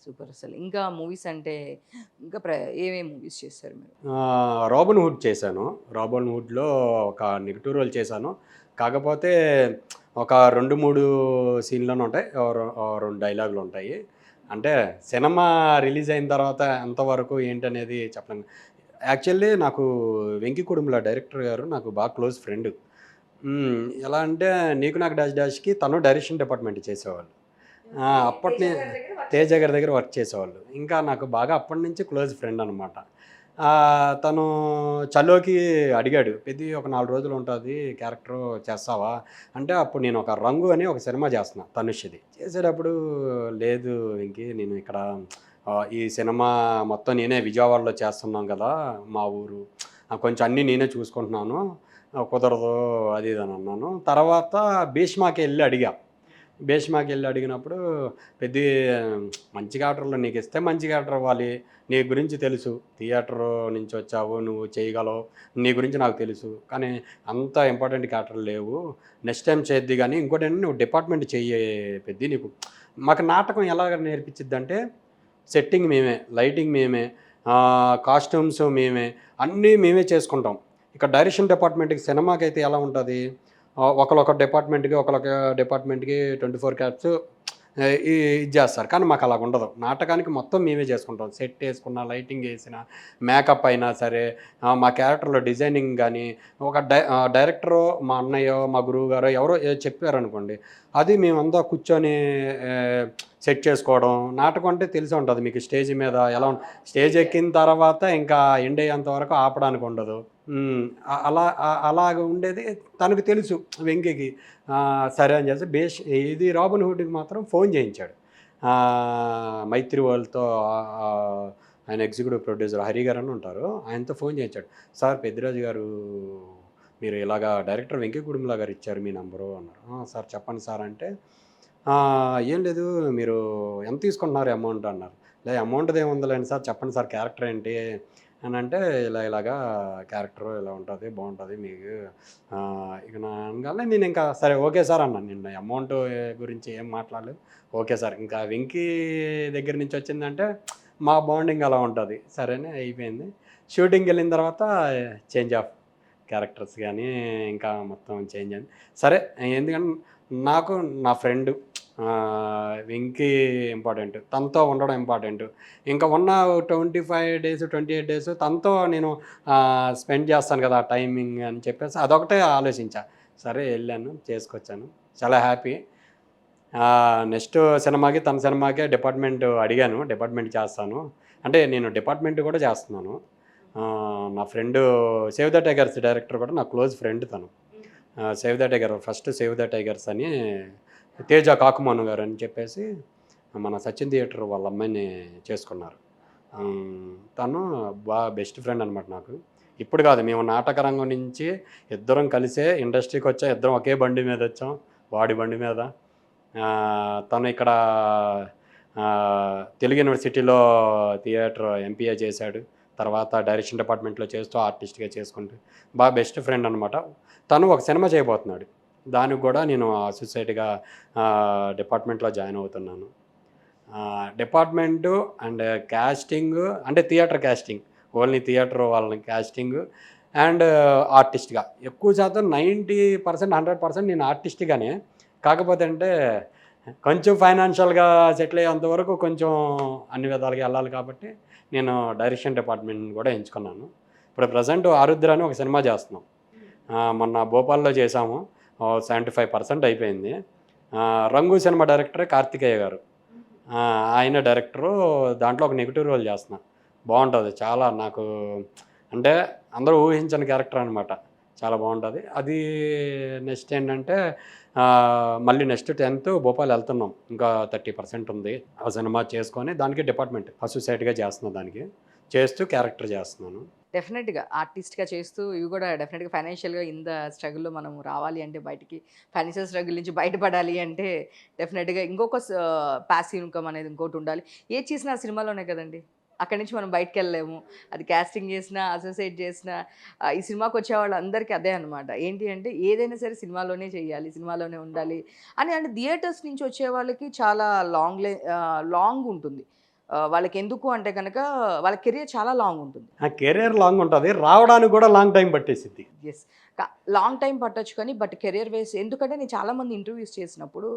Super అసలు. ఇంకా movies అంటే ఇంకా ఏమేమి మూవీస్ చేశారు మీరు? 'రాబిన్ హుడ్' చేశాను. 'రాబిన్ హుడ్‌లో' ఒక నెగెటివ్ రోల్ చేశాను. కాకపోతే ఒక 2, 3 సీన్‌లోనే ఉంటాయి. 2 డైలాగులుంటాయి. అంటే సినిమా రిలీజ్ అయిన తర్వాత ఎంతవరకు ఏంటనేది చెప్పలేను. యాక్చువల్లీ నాకు 'వెంకి కుడుముల' డైరెక్టర్ గారు నాకు బాగా క్లోజ్ ఫ్రెండ్. ఎలా అంటే 'నీకు నాకు డాష్ డాష్‌కి' తను డైరెక్షన్ డిపార్ట్‌మెంట్ చేసేవాళ్ళు. ఓకే. అప్పటిని 'తేజ' గారి దగ్గర వర్క్ 'తేజ' గారి చేసేవారు. దగ్గర వర్క్ చేసేవాళ్ళు. ఇంకా నాకు బాగా అప్పటి నుంచి క్లోజ్ ఫ్రెండ్ అనమాట. తను 'చలో'కి అడిగాడు. "పెద్ది ఒక 4 రోజులు ఉంటది క్యారెక్టరు చేస్తావా?" అంటే అప్పుడు నేను ఒక 'రంగు' అని ఒక సినిమా చేస్తున్నా ధనుష్‌ది. చేసేటప్పుడు లేదు వెంకీ నేను ఇక్కడ ఈ సినిమా మొత్తం నేనే విజయవాడలో చేస్తున్నాం కదా! మా ఊరు. కొంచెం అన్నీ నేనే చూసుకుంటున్నాను. కుదరదు అది ఇది అని అన్నాను. తర్వాత 'భీష్మ'కెళ్ళి అడిగా. భీష్మకెళ్ళి అడిగినప్పుడు పెద్ది మంచి క్యారెక్టర్‌లో నీకిస్తే మంచి క్యారెక్టర్ ఇవ్వాలి. నీ గురించి తెలుసు. థియేటరు నుంచి వచ్చావు. నువ్వు చేయగలవు. నీ గురించి నాకు తెలుసు. కానీ అంత ఇంపార్టెంట్ క్యారెక్టర్లు లేవు. నెక్స్ట్ టైమ్ చేద్ది గానీ ఇంకోటేంటంటే నువ్వు డిపార్ట్‌మెంట్ చెయ్యి పెద్ది నీకు మాకు నాటకం ఎలాగ నేర్పించిద్దంటే సెట్టింగ్ మేమే, లైటింగ్ మేమే, కాస్ట్యూమ్స్ మేమే, అన్నీ మేమే చేసుకుంటాం. ఇక డైరెక్షన్ డిపార్ట్‌మెంట్‌కి సినిమాకైతే ఎలా ఉంటది? ఒకళ్ళొక డిపార్ట్‌మెంట్‌కి, ఒకళ్ళొక డిపార్ట్‌మెంట్‌కి 24 క్యాప్స్ ఇది జేస్తారు. కానీ మాకలాగుండదు. నాటకానికి మొత్తం మేమే చేసుకుంటాం. సెట్టేసుకున్న, లైటింగేసిన, మేకప్ అయినా సరే, మా క్యారెక్టర్‌లో డిజైనింగ్ గానీ, డైరెక్టరో, మా అన్నయ్యో, మా గురువుగారో ఎవరో చెప్పారనుకోండి, అది మేమంతా కూర్చొని ఆహ్, సెట్ చేసుకోవడం. నాటకం అంటే తెలిసే ఉంటది మీకు స్టేజ్ మీద ఎలా స్టేజ్ ఎక్కిన తర్వాత ఇంకా ఎండ్ అయ్యేంత వరకు ఆపడానికుండదు. హ్మ్. అలాగ ఉండేది తనకు తెలుసు వెంకికి. సరే అని చెప్పేసి ఇది 'రాబిన్ హుడ్‌కి' మాత్రం ఫోన్ చేయించాడు. మైత్రి వాళ్ళతో ఆయన ఎగ్జిక్యూటివ్ ప్రొడ్యూసర్ హరి గారని ఉంటారు. ఆయనతో ఫోన్ చేయించాడు. "సార్ పెద్దిరాజు గారు మీరు ఇలాగా డైరెక్టర్ 'వెంకి కుడుముల' గారు ఇచ్చారు మీ నంబరు" అన్నారు. సార్ చెప్పండి సార్" అంటే, ఏం లేదు మీరు ఎంత తీసుకుంటున్నారు అమౌంట్" అన్నారు. అమౌంట్‌దేముందిలేండి సార్ చెప్పండి సార్ క్యారెక్టర్ ఏంటి?" అనంటే, ఇలాగా క్యారెక్టరు ఇలా ఉంటది. బావుంటది మీకు ఇక నా అనగానే నేనింకా సరే ఓకే సార్ అన్నాను. నేను అమౌంట్ గురించి ఏం మాట్లాడలేదు. Okay sir. ఇంకా 'వెంకీ' దగ్గర నుంచి వచ్చిందంటే మా బాండింగ్ అలా ఉంటది. సరే అని అయిపోయింది. షూటింగ్‌కెళ్ళిన తర్వాత చేంజ్ ఆఫ్ క్యారెక్టర్స్ గానీ, ఇంకా మొత్తం చేంజ్ అయింది. సరే ఎందుకంటే నాకు నా ఫ్రెండు 'వెంకీ' ఇంపార్టెంట్. తనతో ఉండడం ఇంపార్టెంట్. ఇంకా ఉన్న 25 డేస్, 28 డేస్ తనతో నేను స్పెండ్ చేస్తాను కదా! టైమింగ్ అని చెప్పేసి అదొకటే ఆలోచించా. సరే ఎళ్ళాను, చేసుకొచ్చాను. చాలా హ్యాపీ. నెక్స్ట్ సినిమాకి తన సినిమాకే డిపార్ట్‌మెంట్ అడిగాను. డిపార్ట్‌మెంట్ చేస్తాను. అంటే నేను డిపార్ట్‌మెంట్ కూడా చేస్తున్నాను. నా friend 'save the tigers' director కూడా నా క్లోజ్ ఫ్రెండ్ తను. 'Save the tiger' first 'save the tigers' అని 'తేజ కాకుమాను' గారని చెప్పేసి మన సచిన్ థియేటర్ వాళ్ళ అమ్మాయిని చేసుకున్నారు. తను బెస్ట్ ఫ్రెండ్ అనమాట నాకు. ఇప్పుడు కాదు మేము నాటక రంగం నుంచి ఇద్దరం కలిసే ఇండస్ట్రీకొచ్చాం. ఇద్దరం ఒకే బండి మీదొచ్చాం. వాడి బండి మీద. తను ఇక్కడ తెలుగు యూనివర్సిటీలో థియేటర్ ఎంపీఏ చేశాడు. తర్వాత డైరెక్షన్ డిపార్ట్మెంట్‌లో చేస్తూ ఆర్టిస్ట్‌గా చేసుకుంటూ బెస్ట్ ఫ్రెండ్ అనమాట. తను ఒక సినిమా చేయబోతున్నాడు. దానికి గూడా నేను అసోసియేట్‌గా డిపార్ట్మెంట్‌లో జాయిన్ అవుతున్నాను. డిపార్ట్మెంటు అండ్ కాస్టింగు అంటే థియేటర్ కాస్టింగ్. ఓన్లీ థియేటర్ వాళ్ళని కాస్టింగు అండ్ ఆర్టిస్ట్‌గా. ఎక్కువ శాతం 90%, 100% నేను ఆర్టిస్ట్‌గానే. కాకపోతే అంటే కొంచెం ఫైనాన్షియల్‌గా సెటిల్ అయ్యేంత వరకు కొంచెం అన్ని విధాలుగా ఎళ్ళాలి కాబట్టి నేను డైరెక్షన్ డిపార్ట్మెంట్‌ని కూడా ఎంచుకున్నాను. ఇప్పుడు ప్రెజెంట్ 'ఆరుద్ర' అని ఒక సినిమా చేస్తున్నాం. మొన్న భోపాల్‌లో చేశాము. 75% అయిపోయింది. 'రంగు' సినిమా డైరెక్టరే కార్తికేయ గారు. ఆయన డైరెక్టరు. దాంట్లో ఒక నెగెటివ్ రోల్ చేస్తున్నా. బావుంటది. చాలా నాకు అంటే అందరూ ఊహించని క్యారెక్టర్ అనమాట. చాలా బావుంటది. అది నెక్స్ట్ ఏంటంటే మళ్ళీ నెక్స్ట్ 10థ్ భోపాల్ ఎళ్తున్నాం. ఇంకా 30% ఉంది. ఆ సినిమా చేసుకొని దానికి డిపార్ట్మెంట్ అసోసియేట్‌గా చేస్తున్నా దానికి. చేస్తూ క్యారెక్టర్ చేస్తున్నాను. డెఫినెట్‌గా ఆర్టిస్ట్‌గా చేస్తూ ఇవి కూడా డెఫినెట్‌గా ఫైనాన్షియల్‌గా ఇంత స్ట్రగుల్‌లో మనం రావాలి అంటే బయటికి ఫైనాన్షియల్ స్ట్రగుల్ నుంచి బయటపడాలి అంటే డెఫినెట్‌గా ఇంకొక పాసివ్ ఇన్‌కమ్ అనేది ఇంకోటుండాలి. ఏది చేసినా ఆ సినిమాలోనే కదండీ! అక్కడి నుంచి మనం బయటికెళ్ళలేము. అది కాస్టింగ్ చేసినా, అసోసియేట్ చేసినా ఈ సినిమాకొచ్చే వాళ్ళందరికీ అదే అనమాట. ఏంటి అంటే ఏదైనా సరే సినిమాలోనే చేయాలి, సినిమాలోనే ఉండాలి అని అంటే థియేటర్స్ నుంచి వచ్చే వాళ్ళకి చాలా లాంగ్ ఉంటుంది. వాళ్ళకి ఎందుకు అంటే కనుక వాళ్ళ కెరియర్ చాలా లాంగ్ ఉంటుంది. ఆ కెరీర్ లాంగ్ ఉంటుంది, రావడానికి కూడా లాంగ్ టైం పట్టేసిద్ది. యెస్. లాంగ్ టైమ్ పట్టొచ్చు కానీ బట్ కెరియర్ వైస్ ఎందుకంటే నేను చాలామంది ఇంటర్వ్యూస్ చేసినప్పుడు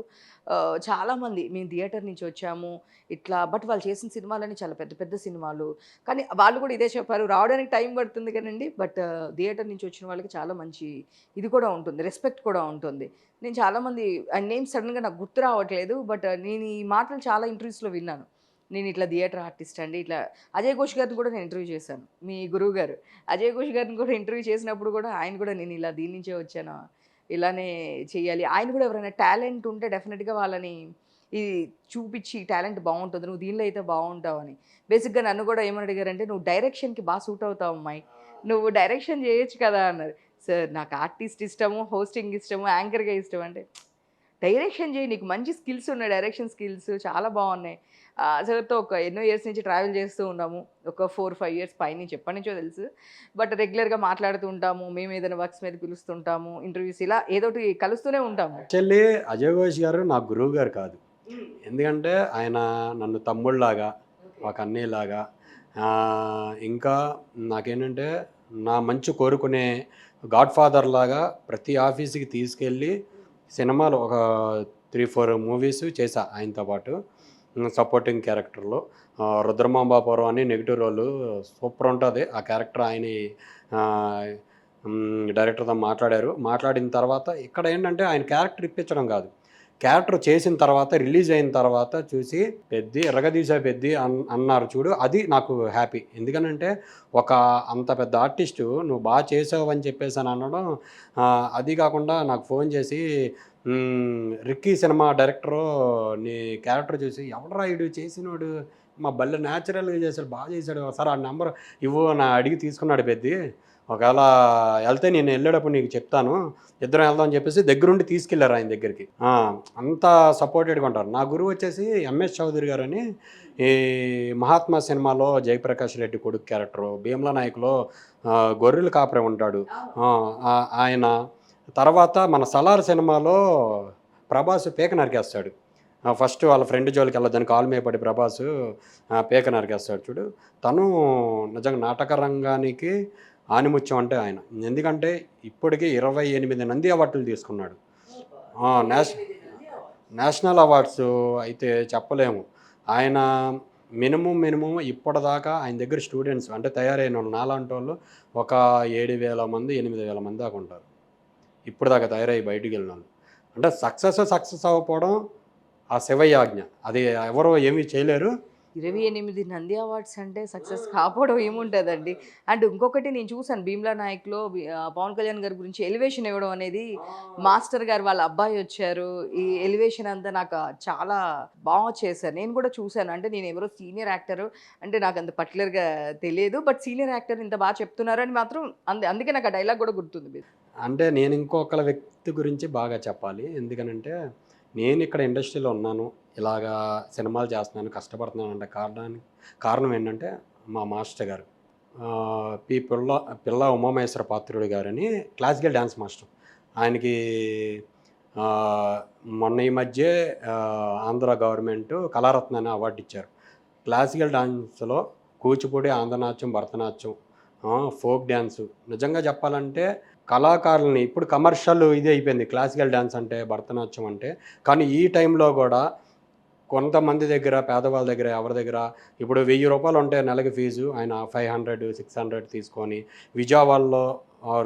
చాలామంది మేము థియేటర్ నుంచి వచ్చాము ఇట్లా బట్ వాళ్ళు చేసిన సినిమాలన్నీ చాలా పెద్ద పెద్ద సినిమాలు. కానీ వాళ్ళు కూడా ఇదే చెప్పారు రావడానికి టైం పడుతుంది కానండి బట్ థియేటర్ నుంచి వచ్చిన వాళ్ళకి చాలా మంచి ఇది కూడా ఉంటుంది. రెస్పెక్ట్ కూడా ఉంటుంది. నేను చాలామంది నేమ్స్ సడెన్‌గా నాకు గుర్తు రావట్లేదు. బట్ నేను ఈ మాటలు చాలా ఇంటర్వ్యూస్‌లో విన్నాను. నేను ఇట్లా థియేటర్ ఆర్టిస్ట్ అండి. ఇట్లా అజయ్ ఘోష్ గారిని కూడా నేను ఇంటర్వ్యూ చేశాను. మీ గురువు గారు. అజయ్ ఘోష్ గారిని కూడా ఇంటర్వ్యూ చేసినప్పుడు కూడా ఆయన కూడా నేను ఇలా దీని నుంచే వచ్చాను. ఇలానే చేయాలి. ఆయన కూడా ఎవరైనా టాలెంట్ ఉంటే డెఫినిట్‌గా వాళ్ళని ఇది చూపిచ్చి టాలెంట్ బావుంటది. నువ్వు దీనిలో అయితే బావుంటావని. బేసిక్‌గా నన్ను కూడా ఏమని అడిగారంటే, "నువ్వు డైరెక్షన్‌కి బా సూట్ అవుతావు అమ్మాయి. నువ్వు డైరెక్షన్ చేయొచ్చు కదా!" అన్నారు. సార్ నాకు ఆర్టిస్ట్ ఇష్టము, హోస్టింగ్ ఇష్టము, యాంకర్‌గా ఇష్టం అంటే డైరెక్షన్ చేయి. నీకు మంచి స్కిల్స్ ఉన్నాయి. డైరెక్షన్ స్కిల్స్ చాలా బావున్నాయి. సార్‌తో ఒక ఎన్నో ఇయర్స్ నుంచి ట్రావెల్ చేస్తూ ఉన్నాము. ఒక 4, 5 ఇయర్స్ పైనుంచి ఎప్పటినుంచో తెలుసు. బట్ రెగ్యులర్‌గా మాట్లాడుతూ ఉంటాము. మేము ఏదైనా వర్క్స్ మీద పిలుస్తుంటాము. ఇంటర్వ్యూస్ ఇలా ఏదోటి కలుస్తూనే ఉంటాము. యాక్చువల్లీ అజయ్ ఘోష్ గారు నా గురువు గారు కాదు. ఎందుకంటే ఆయన నన్ను తమ్ముడిలాగా, ఒక అన్నయ్యలాగా, ఇంకా నాకేంటంటే నా మంచి కోరుకునే గాడ్ ఫాదర్ లాగా ప్రతి ఆఫీస్‌కి తీసుకెళ్ళి సినిమాలు ఒక 3, 4 మూవీస్ చేశా ఆయనతో పాటు. సపోర్టింగ్ క్యారెక్టర్‌లో. 'రుద్రమాంబాపురం' అని నెగెటివ్ రోలు సూపర్ ఉంటది. ఆ క్యారెక్టర్ ఆయనే ఆహ్, డైరెక్టర్‌తో మాట్లాడారు. మాట్లాడిన తర్వాత ఇక్కడ ఏంటంటే ఆయన క్యారెక్టర్ ఇప్పించడం కాదు. క్యారెక్టర్ చేసిన తర్వాత రిలీజ్ అయిన తర్వాత చూసి పెద్ది ఎరగదీసా పెద్ది అన్నారు చూడు, అది నాకు హ్యాపీ. ఎందుకనంటే ఒక అంత పెద్ద ఆర్టిస్టు నువ్వు బాగా చేసావు అని చెప్పేసి అని అనడం, అది కాకుండా నాకు ఫోన్ చేసి 'రిక్కీ' సినిమా డైరెక్టరు నీ క్యారెక్టర్ చూసి ఎవడురా ఈడు చేసినోడు మా భలే న్యాచురల్‌గా చేశాడు, బాగా చేశాడు, ఒకసారి ఆ నెంబర్ ఇవ్వు అని అడిగి తీసుకున్నాడు పెద్ది. ఒకవేళ ఎళ్తే నేను ఎళ్ళేటప్పుడు నీకు చెప్తాను. ఇద్దరం వెళ్దాం అని చెప్పేసి దగ్గరుండి తీసుకెళ్లారు ఆయన దగ్గరికి. అంత సపోర్టెడ్‌గా ఉంటారు. నా గురువు వచ్చేసి ఎంఎస్ చౌదరి గారని ఈ 'మహాత్మా' సినిమాలో జయప్రకాష్ రెడ్డి కొడుకు క్యారెక్టరు, 'భీమ్లా నాయక్‌లో' గొర్రెల కాపరి ఉంటాడు. ఆయన తర్వాత మన 'సలార్' సినిమాలో ప్రభాస్ పీక నరికేస్తాడు. ఫస్ట్ వాళ్ళ ఫ్రెండ్ జోలికి వెళ్ళొద్దని కాలు మీద పడి ప్రభాసు పీక నరికేస్తాడు చూడు. తను నిజంగా నాటక రంగానికి ఆణిముత్యం అంటే ఆయన. ఎందుకంటే ఇప్పటికి 28 నంది అవార్డులు తీసుకున్నాడు. నేష్ నేషనల్ అవార్డ్స్ అయితే చెప్పలేము. ఆయన మినిమమ్ ఇప్పటిదాకా ఆయన దగ్గర స్టూడెంట్స్ అంటే తయారైనోళ్ళు నాలాంటోళ్ళు ఒక 7,000 మంది, 8,000 మంది దాకా ఉంటారు. ఇప్పటిదాకా తయారయ్యి బయటికెళ్ళినోళ్ళు. అంటే సక్సెస్ అవ్వకపోవడం ఆ శివయ్య ఆజ్ఞ. అది ఎవరు ఏమీ చేయలేరు. 28 నంది అవార్డ్స్ అంటే సక్సెస్ కాకపోవడం ఏముంటదండి. అండ్ ఇంకొకటి నేను చూసాను 'భీమ్లా నాయక్‌లో' పవన్ కళ్యాణ్ గారి గురించి ఎలివేషన్ ఇవ్వడం అనేది మాస్టర్ గారు వాళ్ళ అబ్బాయి వచ్చారు. ఈ ఎలివేషన్ అంతా నాకు చాలా బాగా చేశారు. నేను కూడా చూసాను. అంటే నేను ఎవరో సీనియర్ యాక్టర్ అంటే నాకు అంత పర్టిక్యులర్‌గా తెలియదు. బట్ సీనియర్ యాక్టర్ ఇంత బాగా చెప్తున్నారు అని మాత్రం అందుకే నాకు ఆ డైలాగ్ కూడా గుర్తుంది. అంటే నేను ఇంకొకళ్ళ వ్యక్తి గురించి బాగా చెప్పాలి. ఎందుకనంటే నేను ఇక్కడ ఇండస్ట్రీలో ఉన్నాను. ఇలాగా సినిమాలు చేస్తున్నాను, కష్టపడుతున్నాను అంటే కారణం ఏంటంటే మా మాస్టర్ గారు. పిల్ల ఉమామహేశ్వర పాత్రుడు గారని క్లాసికల్ డ్యాన్స్ మాస్టర్. ఆయనకి మొన్న ఈ మధ్యే ఆంధ్ర గవర్నమెంట్ కళారత్న అనే అవార్డు ఇచ్చారు. క్లాసికల్ డాన్స్‌లో కూచిపూడి, ఆంధ్రనాట్యం, భరతనాట్యం, ఫోక్ డ్యాన్సు నిజంగా చెప్పాలంటే కళాకారులని ఇప్పుడు కమర్షియల్ ఇది అయిపోయింది క్లాసికల్ డ్యాన్స్ అంటే, భరతనాట్యం అంటే. కానీ ఈ టైంలో కూడా కొంతమంది దగ్గర, పేదవాళ్ళ దగ్గర, ఎవరి దగ్గర ఇప్పుడు ₹1000 ఉంటే నెలకి ఫీజు ఆయన 500, 600 తీసుకొని విజయవాడలో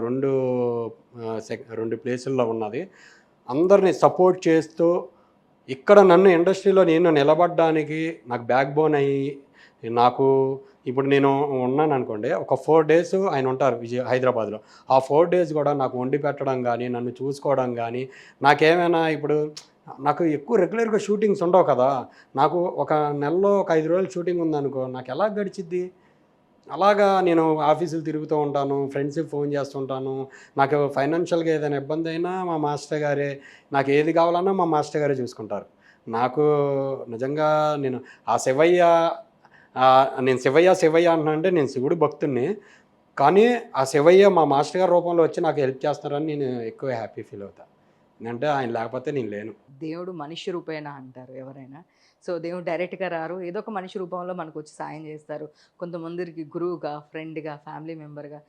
2 ప్లేసుల్లో ఉన్నది. అందరిని సపోర్ట్ చేస్తూ ఇక్కడ నన్ను ఇండస్ట్రీలో నేను నిలబడడానికి నాకు బ్యాక్ బోన్ అయ్యి నాకు ఇప్పుడు నేను ఉన్నాననుకోండి, ఒక 4 డేస్ ఆయన ఉంటారు హైదరాబాద్‌లో. ఆ 4 డేస్ కూడా నాకు వండి పెట్టడం గానీ, నన్ను చూసుకోవడం గానీ, నాకేమైనా ఇప్పుడు నాకు ఎక్కువ రెగ్యులర్‌గా షూటింగ్స్ ఉండవు కదా! నాకు ఒక నెలలో ఒక 5 రోజులు షూటింగ్ ఉందనుకో, నాకెలా గడిచిద్ది? అలాగా నేను ఆఫీసులు తిరుగుతూ ఉంటాను, ఫ్రెండ్స్‌కి ఫోన్ చేస్తుంటాను. నాకు ఫైనాన్షియల్‌గా ఏదైనా ఇబ్బంది అయినా మా మాస్టర్ గారే, నాకు ఏది కావాలన్నా మా మాస్టర్ గారే చూసుకుంటారు. నాకు నిజంగా నేను ఆ శివయ్య నేను శివయ్య అంటున్నానంటే నేను శివుడి భక్తుడిని. కానీ ఆ శివయ్య మా మాస్టర్ గారి రూపంలో వచ్చి నాకు హెల్ప్ చేస్తున్నారని నేను ఎక్కువ హ్యాపీ ఫీల్ అవుతా. ఎందుకంటే ఆయన లేకపోతే నేను లేను. దేవుడు మనిషి రూపేణ అంటారు ఎవరైనా. సో దేవుడు డైరెక్ట్గా రారు, ఏదో ఒక మనిషి రూపంలో మనకు వచ్చి సాయం చేస్తారు. కొంతమందికి గురువుగా, ఫ్రెండ్గా, ఫ్యామిలీ మెంబర్గా.